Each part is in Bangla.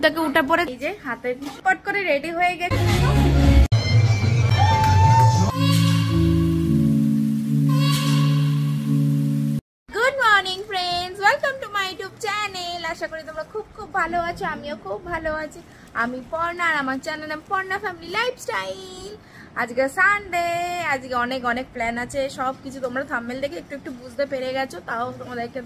থেকে উঠে পড়ে এই যে হাতে পট করে রেডি হয়ে গেছে। Good morning friends, welcome to my YouTube channel. আশা করি তোমরা খুব খুব ভালো আছো, আমিও খুব ভালো আছি। আমি পর্ণা আর আমার চ্যানেল নাম পর্ণা ফ্যামিলি লাইফস্টাইল। আজকে সানডে, আজকে অনেক অনেক প্ল্যান আছে, সব কিছু তোমরা থাম্বনেল দেখে একটু একটু বুঝতে পেরে গেছো। তাও তোমাদেরকে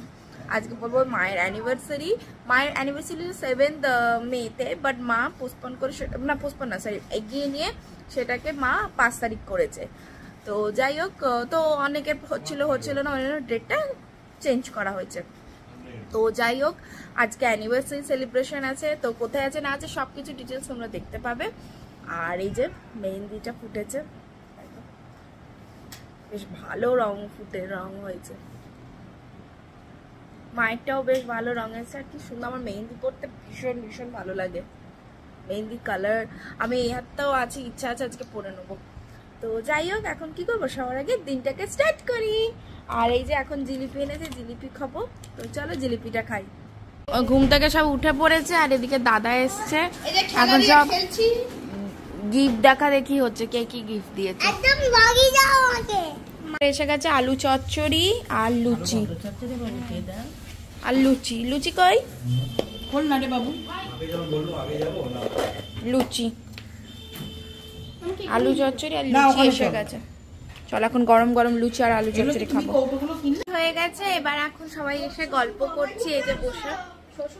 আজকে বলবো মায়ের অ্যানিভার্সারি। মায়ের অ্যানিভার্সারি 7th মেতে, বাট মা পোস্টপন করে, না পোস্টপন না সরি, এগিয়ে নিয়ে সেটাকে মা 5 তারিখ করেছে। তো যাই হোক, তো অনেকের হচ্ছিল না, ডেটটা চেঞ্জ করা হয়েছে। তো যাই হোক, আজকে অ্যানিভার্সারি সেলিব্রেশন আছে। তো কোথায় আছে না আছে সব কিছু ডিটেলস তোমরা দেখতে পাবে। আর এই যে মেহেন্দিটা ফুটেছে, বেশ ভালো রং হয়েছে। মায়েরটাও বেশ ভালো রং আছে। আর কি সুন্দর, আমার মেহেন্দি পরতে ভীষণ ভীষণ ভালো লাগে। মেহেন্দি কালার আমি এই হাতটাও আছে, ইচ্ছা আছে আজকে পরে নেবো। তো যাই হোক, এখন কি করবো, সবার আগে দিনটাকে স্টার্ট করি। আর এই যে এখন জিলিপি এনেছে, জিলিপি খাবো। তো চলো জিলিপিটা খাই। ঘুম থেকে সব উঠে পড়েছে, আর এদিকে দাদা এসছে। এখন সব গিফট দেখা দেখি হচ্ছে, কে কি গিফট দিয়েছে। এসে গেছে আলু চচ্চড়ি আর লুচি। আর লুচি, লুচি কই বল না রে বাবু। লুচি, আলু চচ্চড়ি আর লুচি এসে গেছে। চল এখন গরম গরম লুচি আর আলু চচ্চড়ি খাবো। হয়ে গেছে, এবার এখন সবাই এসে গল্প করছি। এই যে বসে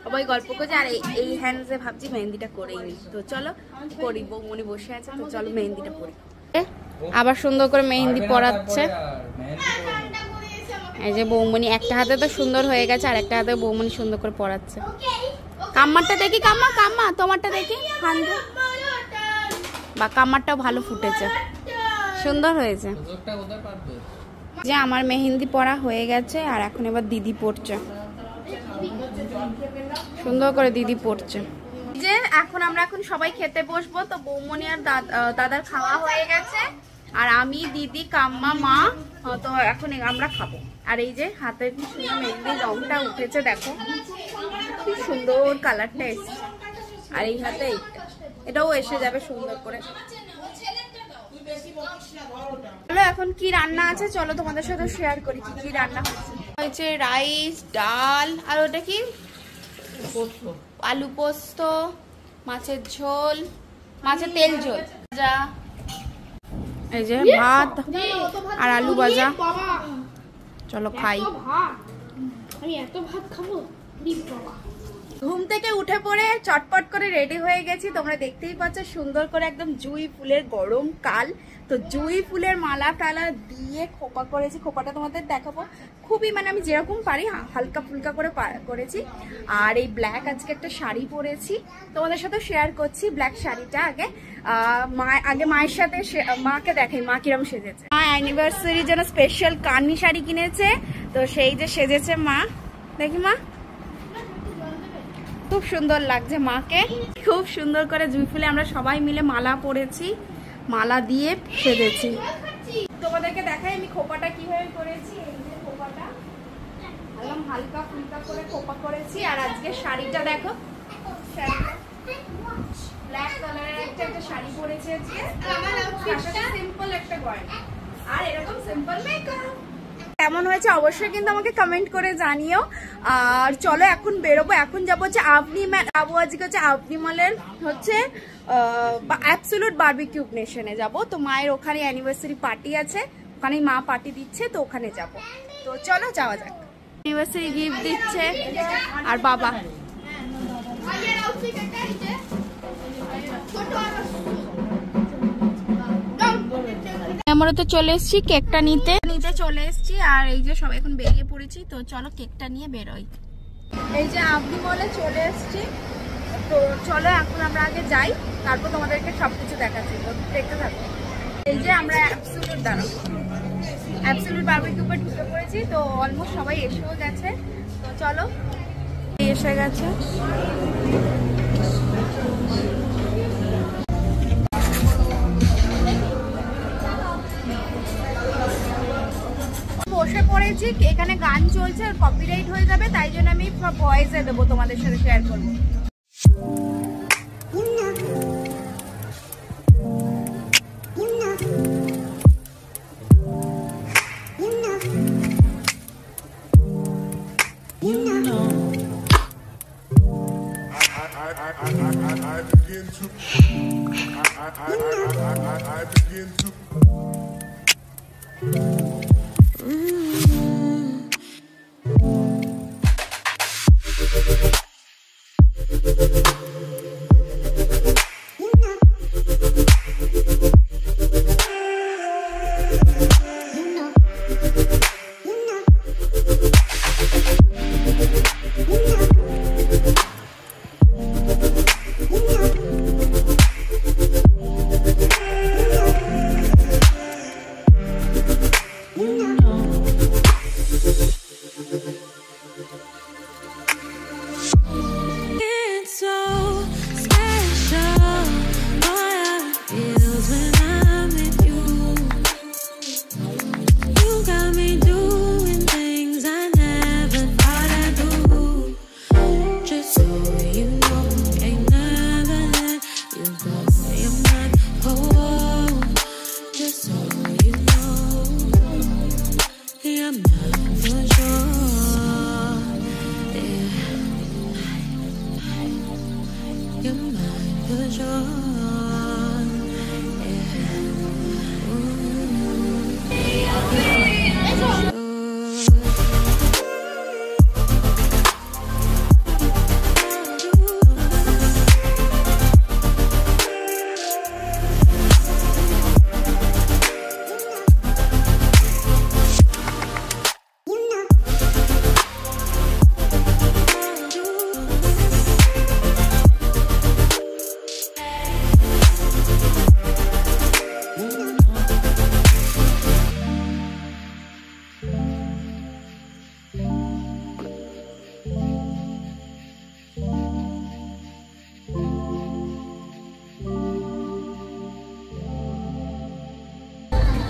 সবাই গল্প করছে, আর এই হ্যান্ডসে ভাবছি মেহেন্দিটা করেই নি। তো চলো করি, বৌমনি বসে আছে, তো চলো মেহেন্দিটা পরি। আবার সুন্দর করে মেহেন্দি পরাচ্ছে। এই যে বৌমনি একটা হাতে তো সুন্দর হয়ে গেছে, আর একটা হাতে বৌমনি সুন্দর করে পরাচ্ছে। কাম্মারটা দেখি, কাম্মা তোমারটা দেখি। বা কাম্মারটাও ভালো ফুটেছে, সুন্দর হয়েছে। যে আমার মেহেন্দি পরা হয়ে গেছে, আর এখন এবার দিদি পড়ছে, সুন্দর করে দিদি পড়ছে। যে এখন আমরা সবাই খেতে বসবো। তো বৌমনি আর দাদার খাওয়া হয়ে গেছে, আর আমি, দিদি, কাম্মা, মা, তো এখন আমরা খাবো। আর এই যে হাতের কি সুন্দর মেহেন্দির রংটা উঠেছে, দেখো কি সুন্দর কালারটা এসছে। আর এই হাতে এটাও এসে যাবে সুন্দর করে। চলো এখন কি রান্না আছে, চলো তোমাদের সাথে শেয়ার করি কি কি রান্না হয়েছে। রাইস, ডাল, আর ওটা কি আলু পোস্ত, মাছের ঝোল, মাছের তেল ঝোল, এই যে ভাত আর আলু ভাজা। চলো খাই। আমি এত ভাত খাবো। ঘুম থেকে উঠে পড়ে চটপট করে রেডি হয়ে গেছি। তোমরা দেখতেই পাচ্ছ সুন্দর করে, একদম জুঁই ফুলের গরম কাল। তো জুঁই ফুলের মালা টালা দিয়ে খোপা করেছি। খোপাটা তোমাদের দেখাবো, খুবই মানে আমি যেরকম পারি হালকা ফুলকা করে করেছি। আর এই ব্ল্যাক আজকে একটা শাড়ি পরেছি, তোমাদের সাথে শেয়ার করছি ব্ল্যাক শাড়িটা। আগে মায়ের সাথে মাকে দেখাই মা কিরম সেজেছে। মা অ্যানিভার্সারির জন্য স্পেশাল কানি শাড়ি কিনেছে, তো সেই যে সেজেছে মা। দেখি মা, খুব সুন্দর লাগছে মাকে। খুব সুন্দর করে জুঁই ফুলে আমরা সবাই মিলে মালা পরেছি, মালা দিয়ে সেজেছি। তোমাদেরকে দেখাই আমি খোপাটা কিভাবে করেছি। এই যে খোপাটা একদম হালকা ফুলকা করে খোপা করেছি। আর আজকে শাড়িটা দেখো, ব্ল্যাক কালারের একটা শাড়ি পরেছি আজকে, সিম্পল একটা গয়না, আর এরকম সিম্পল মেকআপ। কেমন হয়েছে অবশ্যই কিন্তু আমাকে কমেন্ট করে জানিও। আর চলো এখন বেরোবো। এখন যাবো হচ্ছে যাবো আজকে হচ্ছে আপনি মলের হচ্ছে অ্যাবসোলুট বারবিকিউ নেশনে যাবো। তো মায়ের ওখানে অ্যানিভার্সারি পার্টি আছে, ওখানেই মা পার্টি দিচ্ছে, তো ওখানে যাব। তো চলো যাওয়া যাক। অ্যানিভার্সারি গিফট দিচ্ছে আর বাবা। আমরা তো চলে এসেছি কেকটা নিতে চলে এসেছি। আর এই যে সবাই এখন বেরিয়ে পড়েছি, তো চলো কেকটা নিয়ে বেরোই। এই যে আপনি বলে চলে এসেছি, তো চলো এখন আমরা আগে যাই, তারপর তোমাদেরকে সবকিছু দেখাচ্ছি, দেখতে থাকো। এই যে আমরা অ্যাবসোলুট বারবিকিউ পে ঢুকে পড়েছি। তো অলমোস্ট সবাই এসেও গেছে, তো চলো এসে গেছে। বসে পড়েছি, এখানে গান চলছে, কপিরাইট হয়ে যাবে, তাই জন্য আমি ভয়েসে দেবো, তোমাদের সাথে শেয়ার করবো।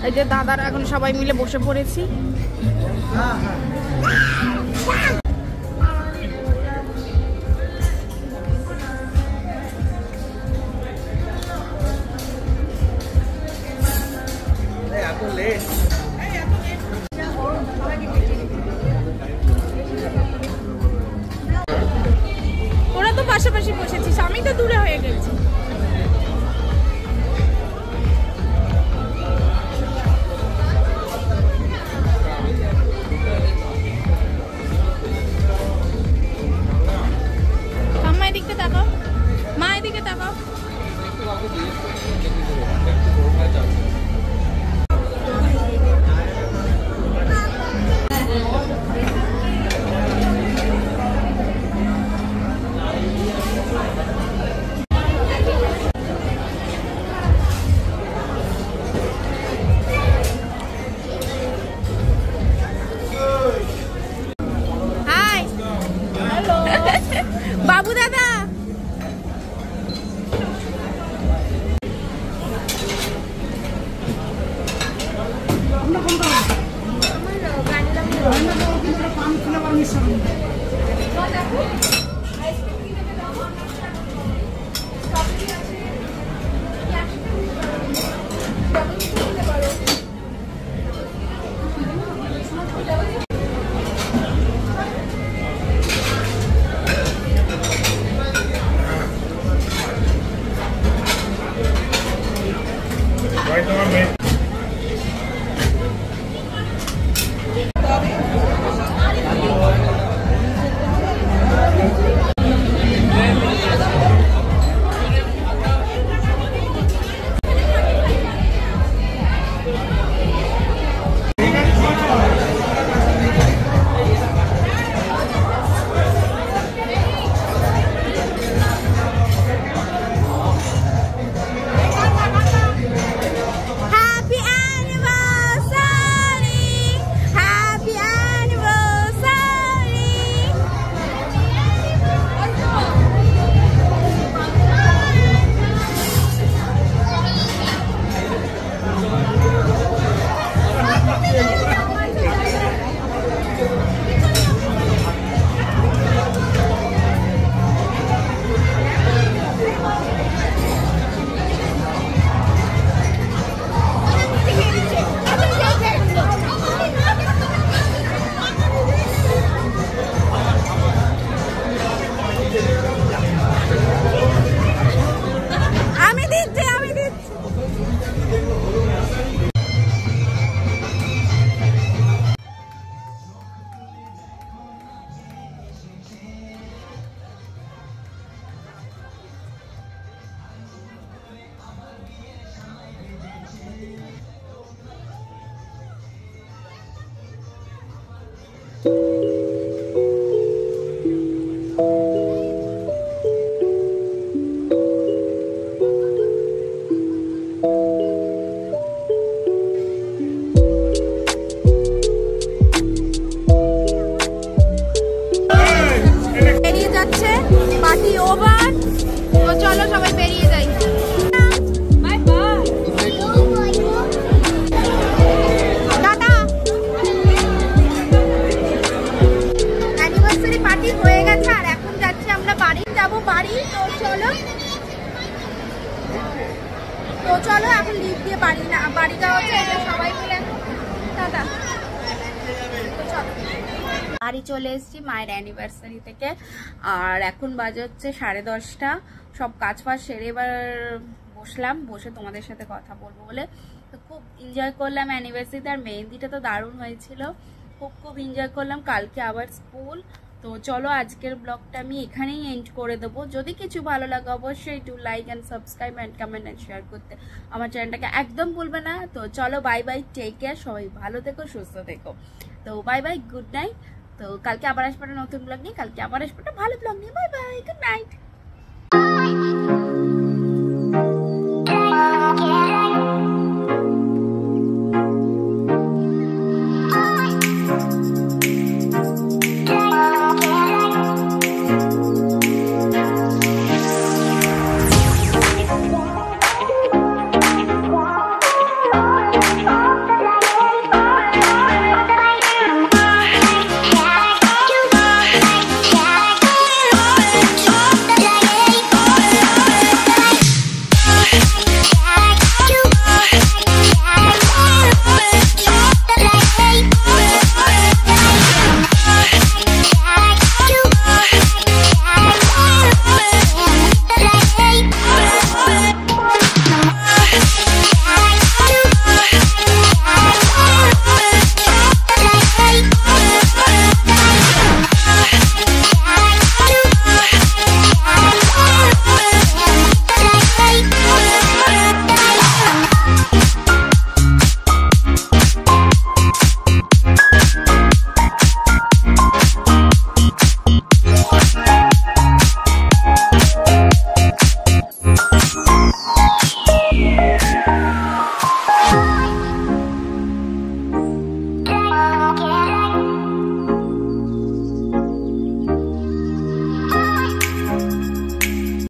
এই যে দাদারা এখন সবাই মিলে বসে পড়েছি। ওরা তো পাশাপাশি বসেছিস, আমি তো দূরে হয়ে গেছি। এদিকে তাকাও, মা এদিকে তাকাও। হাই, হ্যালো বাবু দাদা। রেডি। তো চলো এখন লিফট দিয়ে বাড়ি যাওয়া হচ্ছে। সবাই মিলে দাদা তো চলো বাড়ি চলে এসেছি মায়ের অ্যানিভার্সারি থেকে। আর এখন বাজে হচ্ছে 10:30। সব কাজ ফাজ সেরে এবার বসলাম, বসে তোমাদের সাথে কথা বলবো বলে। তো খুব এনজয় করলাম অ্যানিভার্সারিতে। আর মেহেন্দিটা তো দারুণ হয়েছিল, খুব এনজয় করলাম। কালকে আবার স্কুল। তো চলো আজকের ব্লগটা আমি এখানেই এন্ড করে দেবো। যদি কিছু ভালো লাগে অবশ্যই একটু like and subscribe and comment and share করতে আমার চ্যানেলটাকে একদম ভুলবে না। তো চলো বাই বাই, টেক কেয়ার, সবাই ভালো থেকো, সুস্থ থেকো। তো বাই বাই, গুড নাইট। তো কালকে আবার আসবো একটা নতুন ব্লগ নিয়ে, কালকে আবার আসবো একটা ভালো ব্লগ নিয়ে। Bye bye, good night.